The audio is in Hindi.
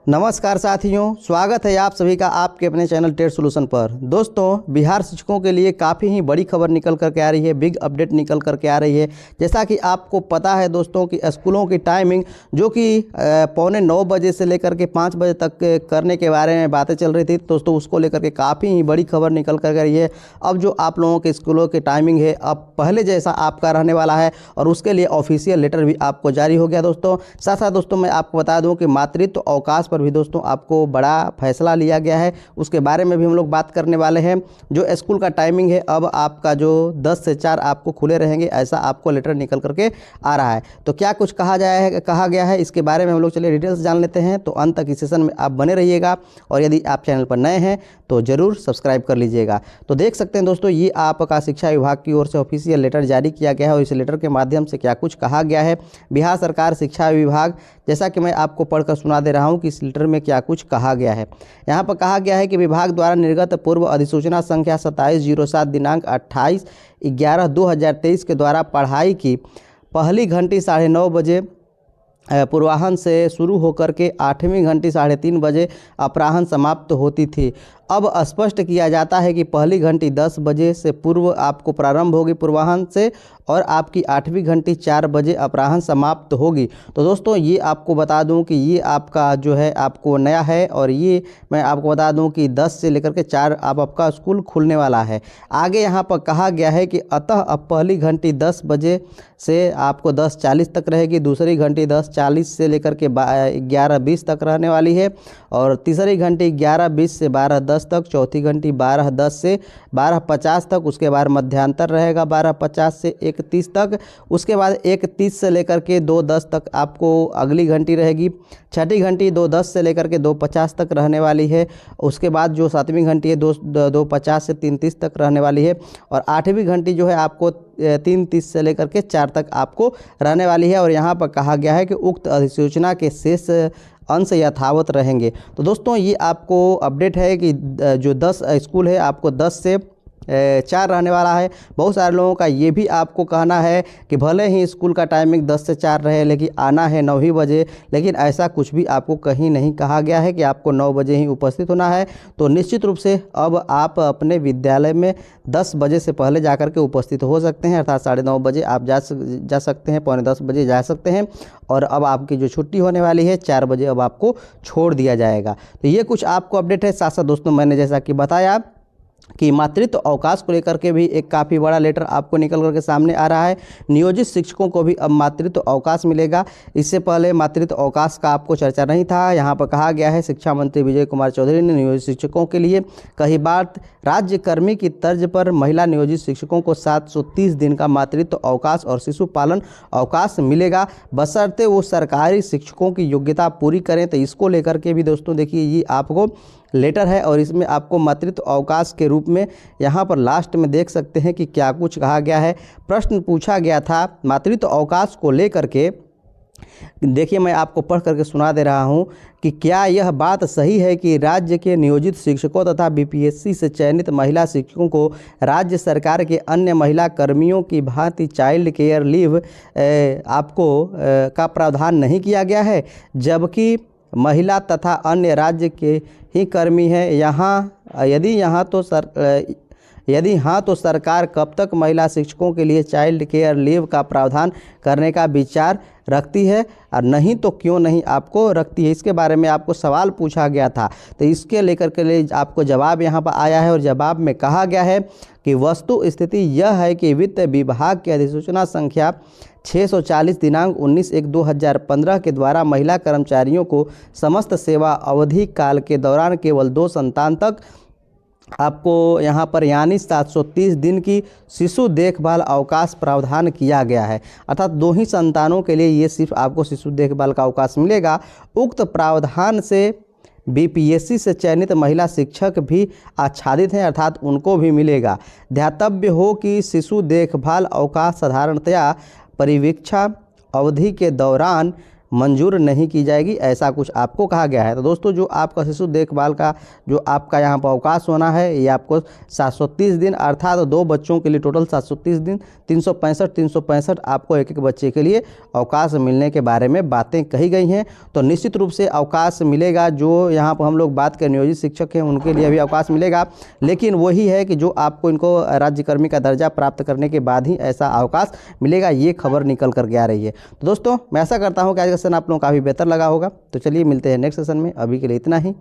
नमस्कार साथियों, स्वागत है आप सभी का आपके अपने चैनल टेट सॉल्यूशन पर। दोस्तों, बिहार शिक्षकों के लिए काफ़ी ही बड़ी खबर निकल करके आ रही है, बिग अपडेट निकल करके आ रही है। जैसा कि आपको पता है दोस्तों कि स्कूलों की टाइमिंग जो कि 8:45 बजे से लेकर के 5 बजे तक करने के बारे में बातें चल रही थी दोस्तों, उसको लेकर के काफ़ी ही बड़ी खबर निकल कर रही है। अब जो आप लोगों के स्कूलों की टाइमिंग है अब पहले जैसा आपका रहने वाला है और उसके लिए ऑफिशियल लेटर भी आपको जारी हो गया दोस्तों। साथ साथ दोस्तों मैं आपको बता दूँ कि मातृत्व अवकाश भी दोस्तों आपको बड़ा फैसला लिया गया है, उसके बारे में भी हम लोग बात करने वाले हैं। जो स्कूल का टाइमिंग है अब आपका जो 10 से 4 आपको खुले रहेंगे, ऐसा आपको लेटर निकल करके आ रहा है। तो क्या कुछ कहा गया है इसके बारे में हम लोग चलिए डिटेल्स जान लेते हैं। तो अंत तक इस सेशन में आप बने रहिएगा और यदि आप चैनल पर नए हैं तो ज़रूर सब्सक्राइब कर लीजिएगा। तो देख सकते हैं दोस्तों, ये आपका शिक्षा विभाग की ओर से ऑफिशियल लेटर जारी किया गया है और इस लेटर के माध्यम से क्या कुछ कहा गया है। बिहार सरकार शिक्षा विभाग, जैसा कि मैं आपको पढ़कर सुना दे रहा हूँ कि इस लेटर में क्या कुछ कहा गया है। यहाँ पर कहा गया है कि विभाग द्वारा निर्गत पूर्व अधिसूचना संख्या 2707 दिनांक 28/11/2023 के द्वारा पढ़ाई की पहली घंटी 9:30 बजे पूर्वाह्न से शुरू होकर के 8वीं घंटी 3:30 बजे अपराह्न समाप्त होती थी। अब स्पष्ट किया जाता है कि पहली घंटी 10 बजे से पूर्व आपको प्रारंभ होगी पूर्वाह्न से और आपकी 8वीं घंटी 4 बजे अपराह्न समाप्त होगी। तो दोस्तों ये आपको बता दूं कि ये आपका जो है आपको नया है और ये मैं आपको बता दूं कि 10 से लेकर के 4 अब आपका स्कूल खुलने वाला है। आगे यहाँ पर कहा गया है कि अतः अब पहली घंटी 10 बजे से आपको 10:40 तक रहेगी, दूसरी घंटी 10:40 से लेकर के 11:20 तक रहने वाली है और तीसरी घंटी 11:20 से 12:10 तक, चौथी घंटी 12:10 से 12:50 तक, उसके बाद मध्यांतर रहेगा 12:50 से 1:30 तक, उसके बाद 1:30 से लेकर के 2:10 तक आपको अगली घंटी रहेगी। छठी घंटी 2:10 से लेकर के 2:50 तक रहने वाली है। उसके बाद जो 7वीं घंटी है 2:50 से 3:30 तक रहने वाली है और 8वीं घंटी जो है आपको 3:30 से लेकर के 4 तक आपको रहने वाली है। और यहाँ पर कहा गया है कि उक्त अधिसूचना के शेष अंश यथावत रहेंगे। तो दोस्तों ये आपको अपडेट है कि जो 10 स्कूल है आपको 10 से 4 रहने वाला है। बहुत सारे लोगों का ये भी आपको कहना है कि भले ही स्कूल का टाइमिंग 10 से 4 रहे लेकिन आना है 9 ही बजे, लेकिन ऐसा कुछ भी आपको कहीं नहीं कहा गया है कि आपको 9 बजे ही उपस्थित होना है। तो निश्चित रूप से अब आप अपने विद्यालय में 10 बजे से पहले जाकर के उपस्थित हो सकते हैं, अर्थात 9:30 बजे आप जा सकते हैं, 9:45 बजे जा सकते हैं और अब आपकी जो छुट्टी होने वाली है 4 बजे अब आपको छोड़ दिया जाएगा। तो ये कुछ आपको अपडेट है। साथ साथ दोस्तों मैंने जैसा कि बताया कि मातृत्व अवकाश को लेकर के भी एक काफ़ी बड़ा लेटर आपको निकल करके सामने आ रहा है। नियोजित शिक्षकों को भी अब मातृत्व अवकाश मिलेगा। इससे पहले मातृत्व अवकाश का आपको चर्चा नहीं था। यहाँ पर कहा गया है शिक्षा मंत्री विजय कुमार चौधरी ने नियोजित शिक्षकों के लिए कही बात, राज्य कर्मी की तर्ज पर महिला नियोजित शिक्षकों को 730 दिन का मातृत्व अवकाश और शिशु पालन अवकाश मिलेगा, बशर्ते वो सरकारी शिक्षकों की योग्यता पूरी करें। तो इसको लेकर के भी दोस्तों देखिए ये आपको लेटर है और इसमें आपको मातृत्व अवकाश के रूप में यहाँ पर लास्ट में देख सकते हैं कि क्या कुछ कहा गया है। प्रश्न पूछा गया था मातृत्व अवकाश को लेकर के, देखिए मैं आपको पढ़ करके सुना दे रहा हूँ कि क्या यह बात सही है कि राज्य के नियोजित शिक्षकों तथा बीपीएससी से चयनित महिला शिक्षकों को राज्य सरकार के अन्य महिला कर्मियों की भांति चाइल्ड केयर लीव का प्रावधान नहीं किया गया है, जबकि महिला तथा अन्य राज्य के ही कर्मी हैं। यदि हाँ तो सरकार कब तक महिला शिक्षकों के लिए चाइल्ड केयर लीव का प्रावधान करने का विचार रखती है और नहीं तो क्यों नहीं आपको रखती है। इसके बारे में आपको सवाल पूछा गया था, तो इसके लेकर के लिए आपको जवाब यहाँ पर आया है और जवाब में कहा गया है कि वस्तु स्थिति यह है कि वित्त विभाग की अधिसूचना संख्या 640 दिनांक 19/1/2015 के द्वारा महिला कर्मचारियों को समस्त सेवा अवधि काल के दौरान केवल 2 संतान तक आपको यहाँ पर यानी 730 दिन की शिशु देखभाल अवकाश प्रावधान किया गया है, अर्थात 2 ही संतानों के लिए ये सिर्फ आपको शिशु देखभाल का अवकाश मिलेगा। उक्त प्रावधान से बीपीएससी से चयनित महिला शिक्षक भी आच्छादित हैं, अर्थात उनको भी मिलेगा। ध्यातव्य हो कि शिशु देखभाल अवकाश साधारणतया परिवीक्षा अवधि के दौरान मंजूर नहीं की जाएगी, ऐसा कुछ आपको कहा गया है। तो दोस्तों जो आपका शिशु देखभाल का जो आपका यहाँ पर अवकाश होना है ये आपको 730 दिन अर्थात 2 बच्चों के लिए टोटल 730 दिन 365 आपको एक एक बच्चे के लिए अवकाश मिलने के बारे में बातें कही गई हैं। तो निश्चित रूप से अवकाश मिलेगा। जो यहाँ पर हम लोग बात करें नियोजित शिक्षक हैं उनके लिए भी अवकाश मिलेगा, लेकिन वही है कि जो आपको इनको राज्यकर्मी का दर्जा प्राप्त करने के बाद ही ऐसा अवकाश मिलेगा, ये खबर निकल कर के आ रही है। तो दोस्तों मैं ऐसा करता हूँ कि आज का सेशन आप लोगों को काफ़ी बेहतर लगा होगा। तो चलिए मिलते हैं नेक्स्ट सेशन में, अभी के लिए इतना ही।